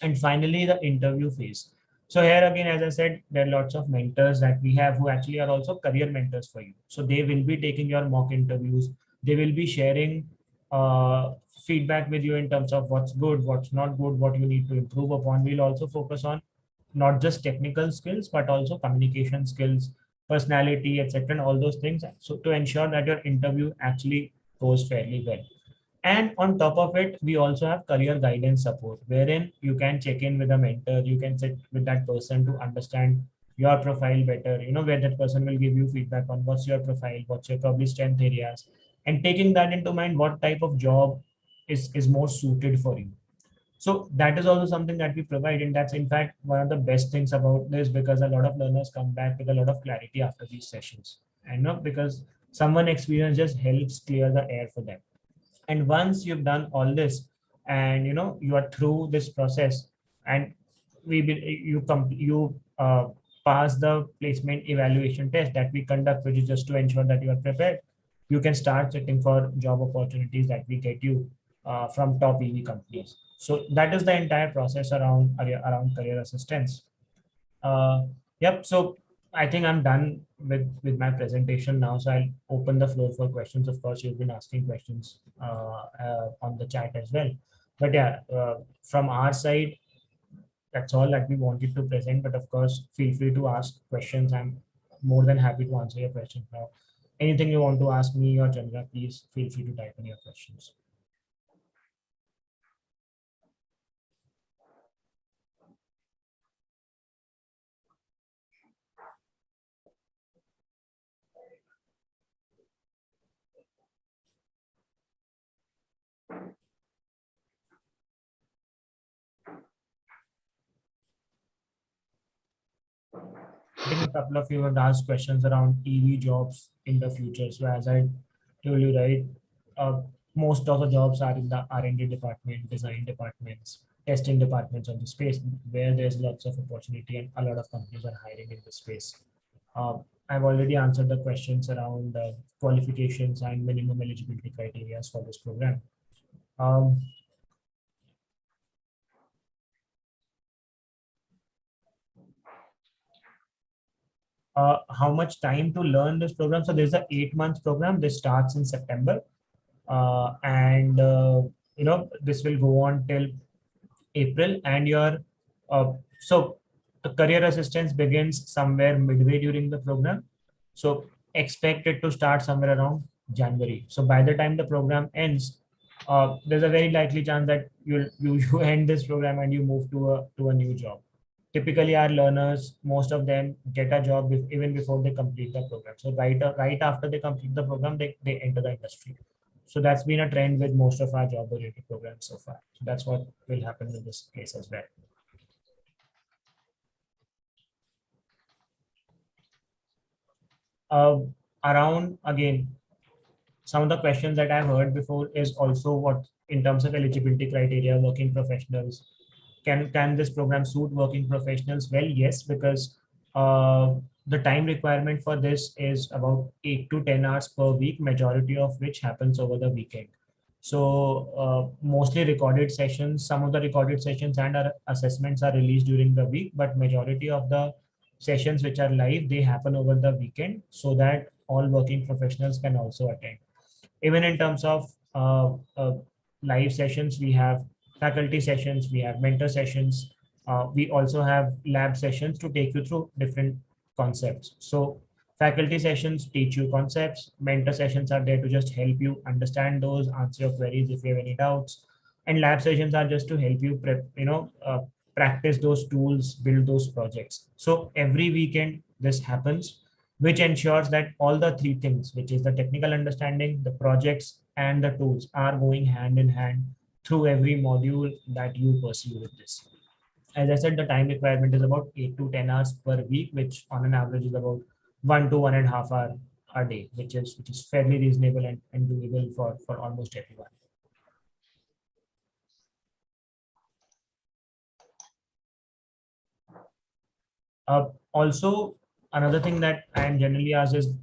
And finally, the interview phase. So here again, as I said, there are lots of mentors that we have who actually are also career mentors for you. So they will be taking your mock interviews. They will be sharing feedback with you in terms of what's good, what's not good, what you need to improve upon. We'll also focus on not just technical skills, but also communication skills, personality, etc., and all those things. So to ensure that your interview actually goes fairly well. And on top of it, we also have career guidance support, wherein you can check in with a mentor, you can sit with that person to understand your profile better, where that person will give you feedback on what's your profile, what's your probably strength areas, and taking that into mind, what type of job is more suited for you. So that is also something that we provide. And that's in fact one of the best things about this, because a lot of learners come back with a lot of clarity after these sessions. And not because someone experience just helps clear the air for them. And once you've done all this and you are through this process, and you pass the placement evaluation test that we conduct, which is just to ensure that you are prepared, you can start checking for job opportunities that we get you from top EV companies. So that is the entire process around career assistance. Uh, yep. So I think I'm done with my presentation now. So I'll open the floor for questions. Of course, you've been asking questions on the chat as well. But yeah, from our side, that's all that we wanted to present. But of course, feel free to ask questions. I'm more than happy to answer your questions now. Anything you want to ask me or Chandra, please feel free to type in your questions. I think a couple of you have asked questions around EV jobs in the future. So as I told you, right, most of the jobs are in the R&D department, design departments, testing departments of the space, where there's lots of opportunity and a lot of companies are hiring in this space. I've already answered the questions around qualifications and minimum eligibility criteria for this program. How much time to learn this program? So there's a 8-month program. This starts in September, and this will go on till April. And so the career assistance begins somewhere midway during the program. So expect it to start somewhere around January. So by the time the program ends, there's a very likely chance that you end this program and you move to a new job. Typically, our learners, most of them get a job even before they complete the program. So right after they complete the program, they enter the industry. So that's been a trend with most of our job-oriented programs so far. So that's what will happen in this case as well. Around, again, some of the questions that I've heard before is also what in terms of eligibility criteria, working professionals. Can this program suit working professionals? Well, yes, because the time requirement for this is about 8 to 10 hours per week, majority of which happens over the weekend. So mostly recorded sessions, some of the recorded sessions and our assessments are released during the week, but majority of the sessions which are live, they happen over the weekend so that all working professionals can also attend. Even in terms of live sessions, we have faculty sessions, we have mentor sessions. We also have lab sessions to take you through different concepts. So faculty sessions teach you concepts. Mentor sessions are there to just help you understand those, answer your queries if you have any doubts. And lab sessions are just to help you practice those tools, build those projects. So every weekend this happens, which ensures that all the three things, which is the technical understanding, the projects, and the tools, are going hand in hand through every module that you pursue with this. As I said, the time requirement is about 8 to 10 hours per week, which on an average is about 1 to 1.5 hours a day, which is fairly reasonable and doable for almost everyone. Also, another thing that I am generally asked is,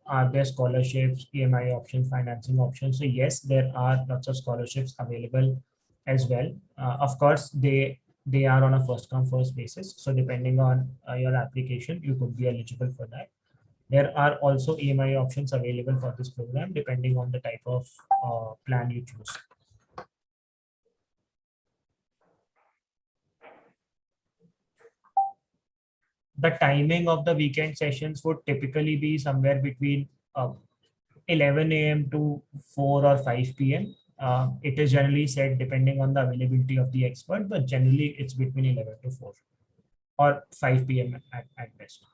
are there scholarships, EMI options, financing options? So yes, there are lots of scholarships available as well. Of course, they are on a first come first basis. So depending on your application, you could be eligible for that. There are also EMI options available for this program, depending on the type of plan you choose. The timing of the weekend sessions would typically be somewhere between 11 a.m. to 4 or 5 p.m. It is generally said depending on the availability of the expert, but generally it's between 11 to 4 or 5 p.m. at best.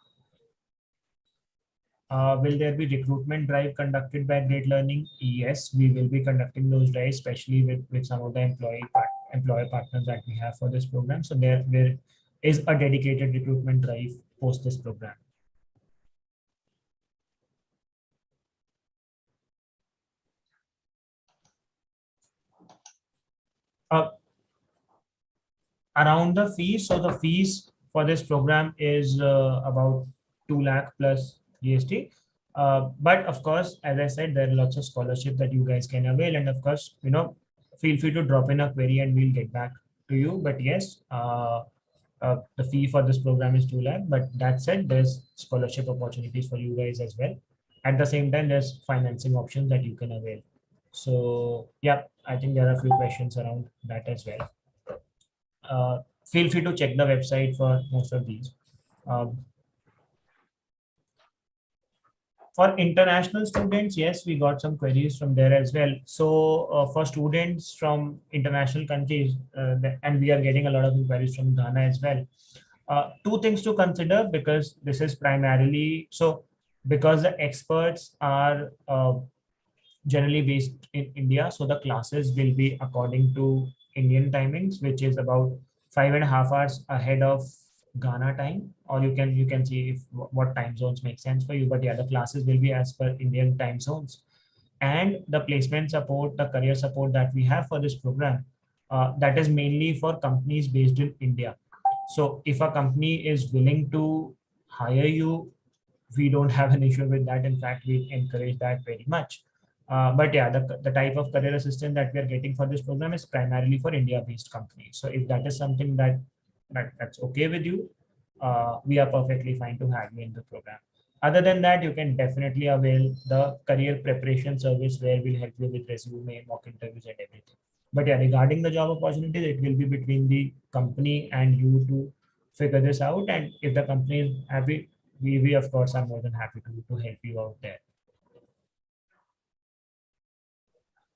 Will there be recruitment drive conducted by Great Learning? Yes, we will be conducting those drives, especially with some of the employer partners that we have for this program. So there is a dedicated recruitment drive post this program. Around the fees, so the fees for this program is about 2 lakh plus GST. But of course, as I said, there are lots of scholarship that you guys can avail. And of course, feel free to drop in a query and we'll get back to you. But yes, the fee for this program is 2 lakh. But that said, there's scholarship opportunities for you guys as well. At the same time, there's financing options that you can avail. So yeah, I think there are a few questions around that as well. Feel free to check the website for most of these. Um, for international students, yes, we got some queries from there as well. So for students from international countries, and we are getting a lot of inquiries from Ghana as well. Two things to consider, because this is primarily because the experts are generally based in India. So the classes will be according to Indian timings, which is about 5.5 hours ahead of Ghana time, or you can see if what time zones make sense for you. But yeah, the classes will be as per Indian time zones, and the placement support, the career support that we have for this program, that is mainly for companies based in India. So if a company is willing to hire you, we don't have an issue with that. In fact, we encourage that very much. But yeah, the type of career assistant that we are getting for this program is primarily for India-based companies. So if that is something that's okay with you, we are perfectly fine to have you in the program. Other than that, you can definitely avail the career preparation service, where we'll help you with resume, mock interviews, and everything. But yeah, regarding the job opportunities, it will be between the company and you to figure this out. And if the company is happy, we of course are more than happy to help you out there.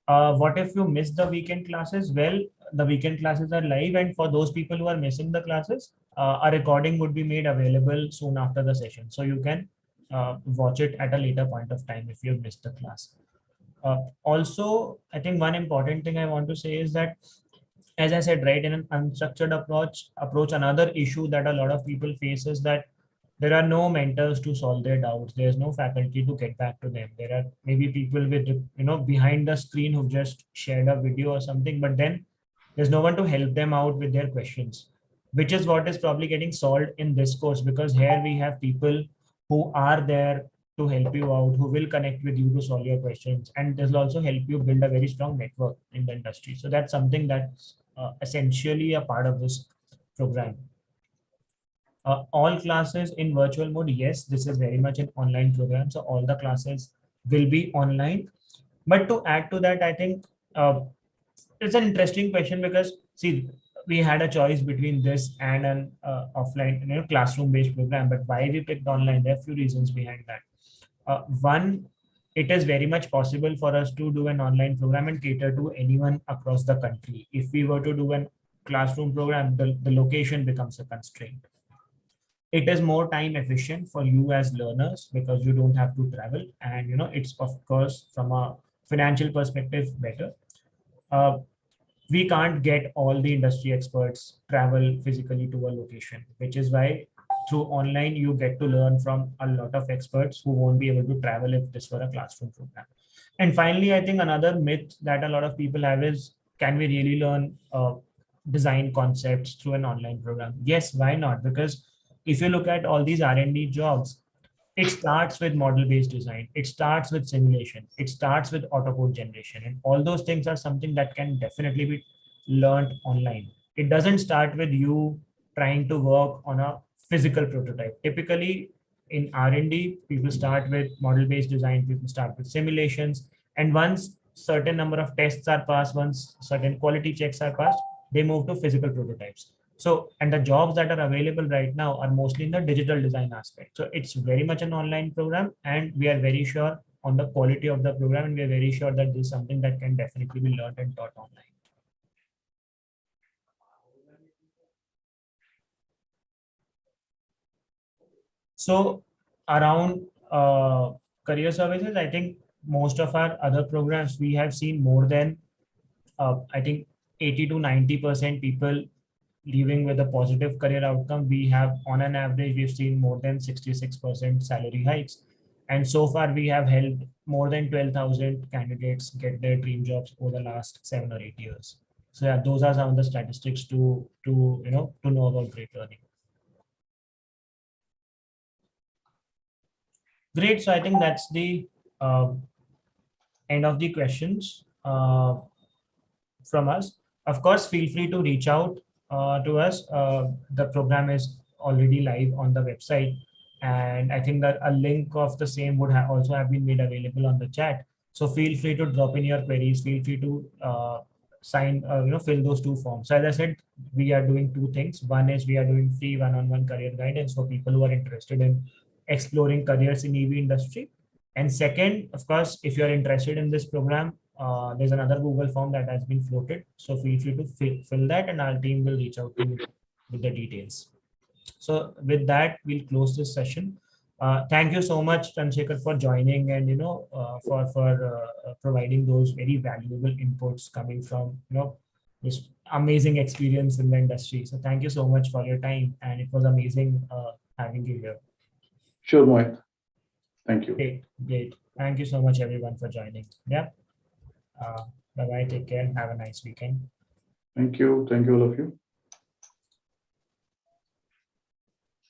What if you miss the weekend classes? Well, the weekend classes are live, and for those people who are missing the classes, a recording would be made available soon after the session. So you can watch it at a later point of time if you've missed the class. Also, I think one important thing I want to say is that, as I said, right, in an unstructured approach, another issue that a lot of people face is that there are no mentors to solve their doubts. There's no faculty to get back to them. There are maybe people with, behind the screen who just shared a video or something, but then there's no one to help them out with their questions, which is what is probably getting solved in this course, because here we have people who are there to help you out, who will connect with you to solve your questions, and this will also help you build a very strong network in the industry. So that's something that's essentially a part of this program. All classes in virtual mode. Yes, this is very much an online program, so all the classes will be online. But to add to that, I think it's an interesting question, because see, we had a choice between this and an offline, classroom based program. But why we picked online? There are a few reasons behind that. One, it is very much possible for us to do an online program and cater to anyone across the country. If we were to do an classroom program, the location becomes a constraint. It is more time efficient for you as learners, because you don't have to travel, and it's of course from a financial perspective better. uh, we can't get all the industry experts travel physically to a location, which is why through online you get to learn from a lot of experts who won't be able to travel if this were a classroom program. And finally, I think another myth that a lot of people have is, can we really learn design concepts through an online program? Yes, why not? Because if you look at all these R&D jobs, it starts with model based design, it starts with simulation, it starts with auto code generation, and all those things are something that can definitely be learned online. It doesn't start with you trying to work on a physical prototype. Typically in R&D, people start with model based design, people start with simulations, and once certain number of tests are passed, once certain quality checks are passed, they move to physical prototypes. So, and the jobs that are available right now are mostly in the digital design aspect. So it's very much an online program, and we are very sure on the quality of the program, and we are very sure that this is something that can definitely be learned and taught online. So around career services, I think most of our other programs, we have seen more than, I think 80 to 90% people leaving with a positive career outcome. We have, on an average, we've seen more than 66% salary hikes. And so far, we have helped more than 12,000 candidates get their dream jobs over the last 7 or 8 years. So yeah, those are some of the statistics to know about great learning. Great. So I think that's the end of the questions from us. Of course, feel free to reach out to us. The program is already live on the website, and I think that a link of the same would also have been made available on the chat. So feel free to drop in your queries. Feel free to fill those two forms. So as I said, we are doing two things. One is we are doing free one-on-one career guidance for people who are interested in exploring careers in EV industry. And second, of course, if you're interested in this program, there's another Google form that has been floated. So feel free to fill that, and our team will reach out to you with the details. So with that, we'll close this session. Thank you so much, Chandrashekar, for joining, and for providing those very valuable inputs coming from this amazing experience in the industry. So thank you so much for your time, and it was amazing having you here.
Sure, Mohit. Thank you.
Great. Thank you so much, everyone, for joining. Yeah. Bye-bye. Take care. Have a nice weekend.
Thank you. Thank you, all of you.